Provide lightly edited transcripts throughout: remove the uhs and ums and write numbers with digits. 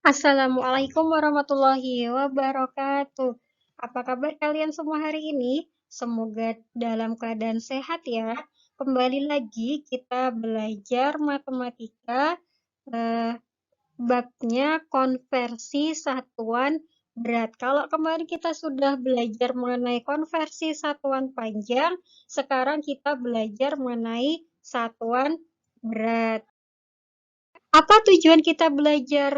Assalamualaikum warahmatullahi wabarakatuh. Apa kabar kalian semua hari ini? Semoga dalam keadaan sehat ya. Kembali lagi kita belajar matematika eh, babnya konversi satuan berat. Kalau kemarin kita sudah belajar mengenai konversi satuan panjang, sekarang kita belajar mengenai satuan berat. Apa tujuan kita belajar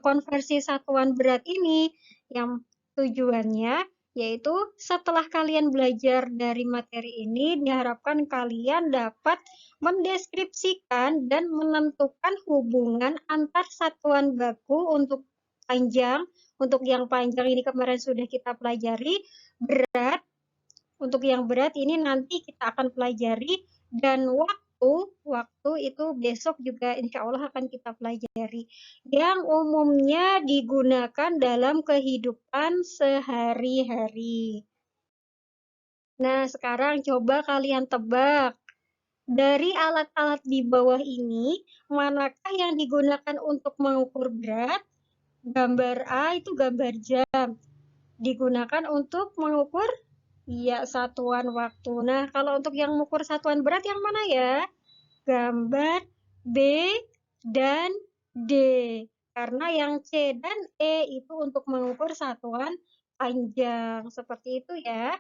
konversi satuan berat ini? Yang tujuannya yaitu setelah kalian belajar dari materi ini, diharapkan kalian dapat mendeskripsikan dan menentukan hubungan antar satuan baku untuk panjang. Untuk yang panjang ini kemarin sudah kita pelajari, berat untuk yang berat ini nanti kita akan pelajari dan waktu itu besok juga insya Allah akan kita pelajari yang umumnya digunakan dalam kehidupan sehari-hari. Nah, sekarang coba kalian tebak dari alat-alat di bawah ini manakah yang digunakan untuk mengukur berat? Gambar A itu gambar jam, digunakan untuk mengukur iya, satuan waktu. Nah, kalau untuk yang mengukur satuan berat yang mana ya? Gambar B dan D. Karena yang C dan E itu untuk mengukur satuan panjang. Seperti itu ya.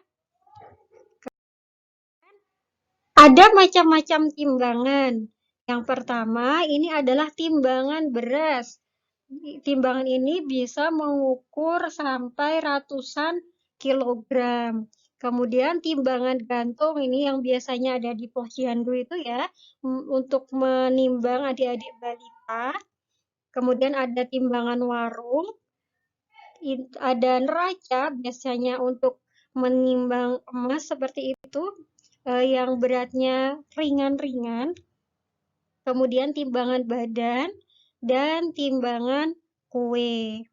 Ada macam-macam timbangan. Yang pertama, ini adalah timbangan beras. Timbangan ini bisa mengukur sampai ratusan kilogram. Kemudian timbangan gantung ini yang biasanya ada di posyandu itu ya, untuk menimbang adik-adik balita. Kemudian ada timbangan warung, ada neraca biasanya untuk menimbang emas seperti itu, yang beratnya ringan-ringan. Kemudian timbangan badan dan timbangan kue.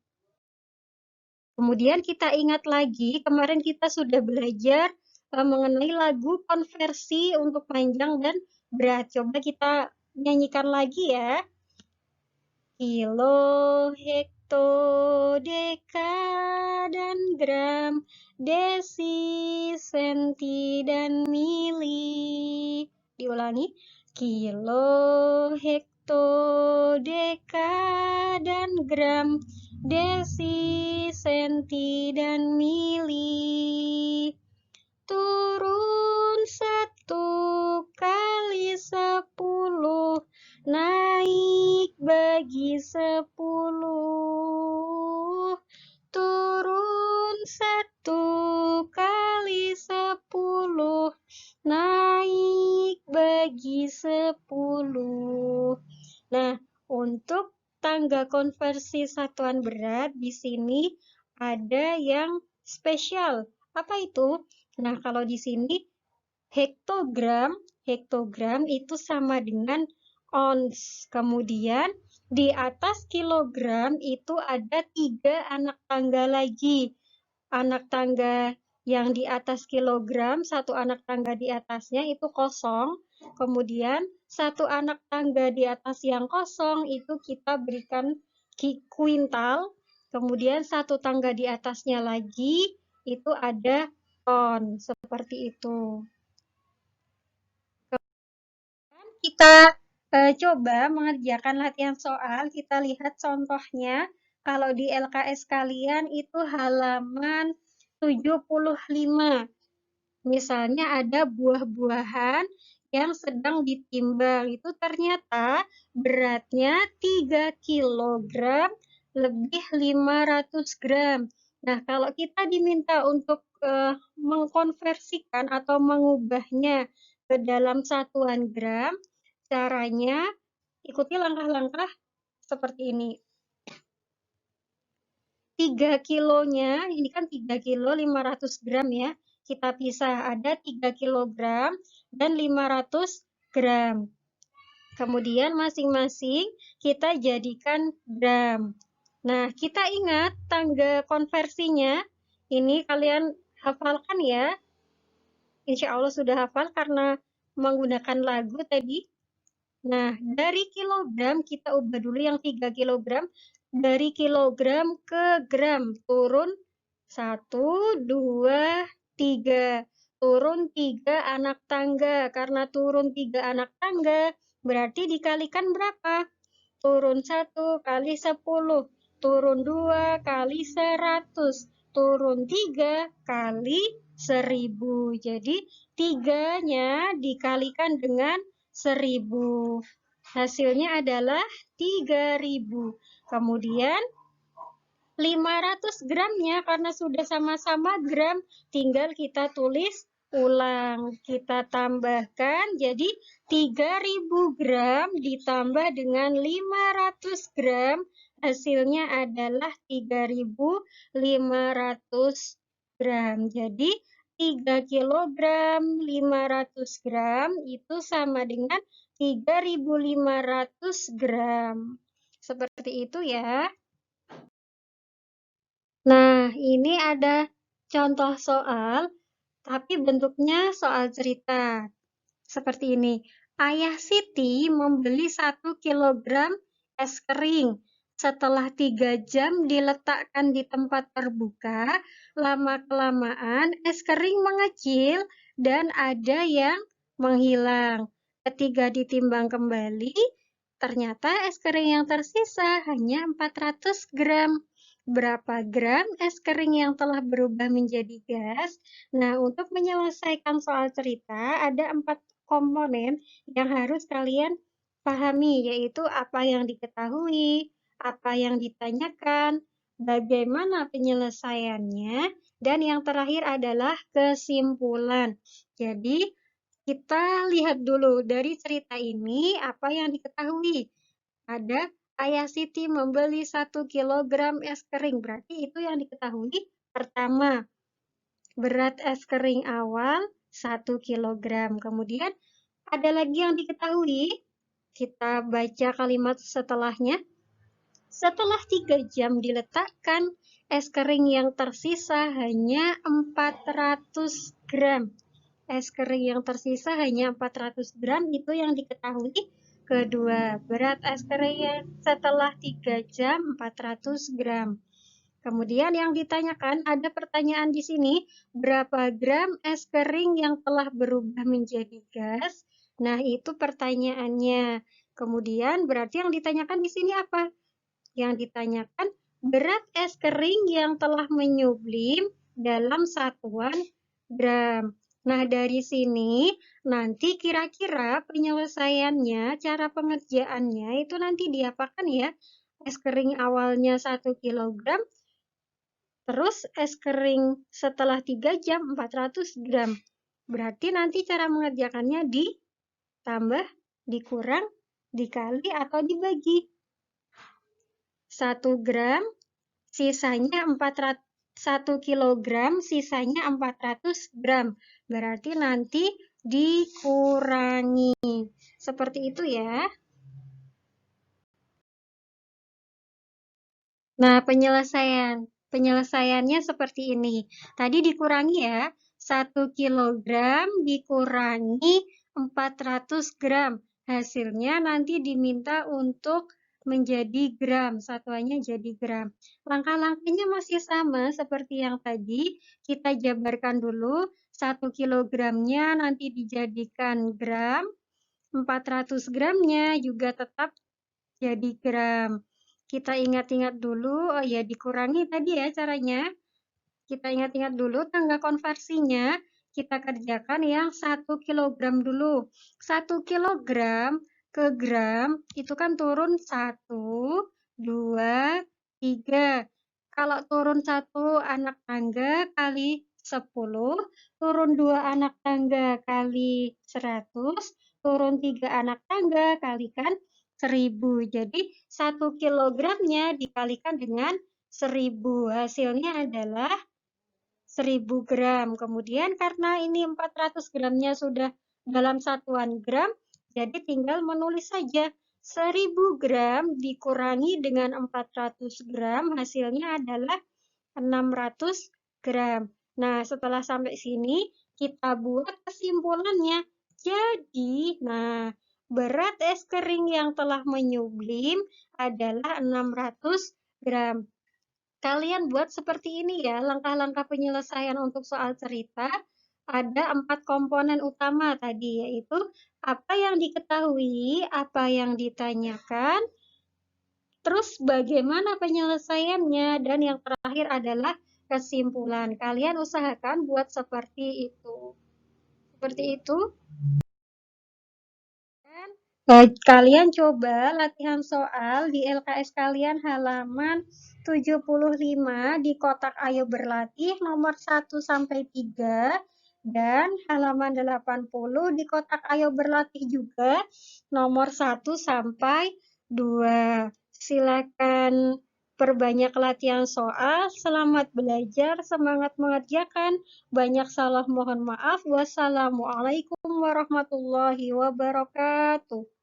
Kemudian kita ingat lagi, kemarin kita sudah belajar mengenai lagu konversi untuk panjang dan berat. Coba kita nyanyikan lagi ya. Kilo, hekto, deka, dan gram, desi, senti, dan mili. Diulangi. Kilo, hekto, deka, dan gram, desi, senti, dan mili. Turun 1 kali 10, naik bagi 10. Turun 1 kali 10, naik bagi 10. Nah, untuk tangga konversi satuan berat di sini ada yang spesial. Apa itu? Nah, kalau di sini hektogram itu sama dengan ons. Kemudian di atas kilogram itu ada 3 anak tangga lagi. Anak tangga yang di atas kilogram, 1 anak tangga di atasnya itu kosong. Kemudian 1 anak tangga di atas yang kosong itu kita berikan kuintal. Kemudian 1 tangga di atasnya lagi itu ada ton, seperti itu. Kita coba mengerjakan latihan soal, kita lihat contohnya. Kalau di LKS kalian itu halaman 75. Misalnya ada buah-buahan yang sedang ditimbang. Itu ternyata beratnya 3 kilogram lebih 500 gram. Nah, kalau kita diminta untuk mengkonversikan atau mengubahnya ke dalam satuan gram, caranya ikuti langkah-langkah seperti ini. 3 kilonya, ini kan 3 kilo 500 gram ya. Kita pisah, ada 3 kilogram dan 500 gram. Kemudian masing-masing kita jadikan gram. Nah, kita ingat tangga konversinya. Ini kalian hafalkan ya. Insya Allah sudah hafal karena menggunakan lagu tadi. Nah, dari kilogram kita ubah dulu yang 3 kilogram dari kilogram ke gram. Turun 1, 2, 3. Turun 3 anak tangga. Karena turun 3 anak tangga, berarti dikalikan berapa? Turun 1 kali 10. Turun 2 kali 100. Turun 3 kali 1000. Jadi, 3-nya dikalikan dengan 1000. Hasilnya adalah 3000. Kemudian 500 gramnya karena sudah sama-sama gram, tinggal kita tulis ulang. Kita tambahkan jadi 3000 gram ditambah dengan 500 gram, hasilnya adalah 3500 gram. Jadi 3 kilogram 500 gram itu sama dengan 3500 gram. Seperti itu ya. Nah, ini ada contoh soal, tapi bentuknya soal cerita. Seperti ini. Ayah Siti membeli 1 kilogram es kering. Setelah 3 jam diletakkan di tempat terbuka, lama-kelamaan es kering mengecil dan ada yang menghilang. Ketika ditimbang kembali, ternyata es kering yang tersisa hanya 400 gram. Berapa gram es kering yang telah berubah menjadi gas? Nah, untuk menyelesaikan soal cerita, ada 4 komponen yang harus kalian pahami, yaitu apa yang diketahui, apa yang ditanyakan, bagaimana penyelesaiannya, dan yang terakhir adalah kesimpulan. Jadi, kita lihat dulu dari cerita ini apa yang diketahui. Ada Ayah Siti membeli 1 kilogram es kering. Berarti itu yang diketahui. Pertama, berat es kering awal 1 kilogram. Kemudian ada lagi yang diketahui. Kita baca kalimat setelahnya. Setelah 3 jam diletakkan, es kering yang tersisa hanya 400 gram. Es kering yang tersisa hanya 400 gram, itu yang diketahui. Kedua, berat es kering setelah 3 jam 400 gram. Kemudian yang ditanyakan, ada pertanyaan di sini, berapa gram es kering yang telah berubah menjadi gas? Nah, itu pertanyaannya. Kemudian berarti yang ditanyakan di sini apa? Yang ditanyakan berat es kering yang telah menyublim dalam satuan gram. Nah, dari sini nanti kira-kira penyelesaiannya, cara pengerjaannya itu nanti diapakan ya? Es kering awalnya 1 kilogram, terus es kering setelah 3 jam 400 gram. Berarti nanti cara mengerjakannya ditambah, dikurang, dikali, atau dibagi. 1 gram, sisanya 1 kilogram, sisanya 400 gram. Berarti nanti dikurangi. Seperti itu ya. Nah, penyelesaiannya seperti ini. Tadi dikurangi ya, 1 kilogram dikurangi 400 gram. Hasilnya nanti diminta untuk menjadi gram, satuannya jadi gram. Langkah-langkahnya masih sama seperti yang tadi. Kita jabarkan dulu, 1 kilogramnya nanti dijadikan gram, 400 gramnya juga tetap jadi gram. Kita ingat-ingat dulu, oh ya dikurangi tadi ya caranya. Kita ingat-ingat dulu tangga konversinya. Kita kerjakan yang 1 kilogram dulu. 1 kilogram ke gram itu kan turun 1, 2, 3. Kalau turun 1 anak tangga kali 10, turun 2 anak tangga kali 100, turun 3 anak tangga kalikan 1000. Jadi 1 kilogramnya dikalikan dengan 1000. Hasilnya adalah 1000 gram. Kemudian karena ini 400 gramnya sudah dalam satuan gram, jadi tinggal menulis saja 1000 gram dikurangi dengan 400 gram, hasilnya adalah 600 gram. Nah, setelah sampai sini, kita buat kesimpulannya. Jadi, berat es kering yang telah menyublim adalah 600 gram. Kalian buat seperti ini ya, langkah-langkah penyelesaian untuk soal cerita. Ada 4 komponen utama tadi, yaitu apa yang diketahui, apa yang ditanyakan, terus bagaimana penyelesaiannya, dan yang terakhir adalah kesimpulan. Kalian usahakan buat seperti itu. Seperti itu. Kalian coba latihan soal di LKS kalian halaman 75 di kotak Ayo Berlatih nomor 1 sampai 3 dan halaman 80 di kotak Ayo Berlatih juga nomor 1 sampai 2. Silakan perbanyak latihan soal, selamat belajar, semangat mengerjakan, banyak salah mohon maaf. Wassalamualaikum warahmatullahi wabarakatuh.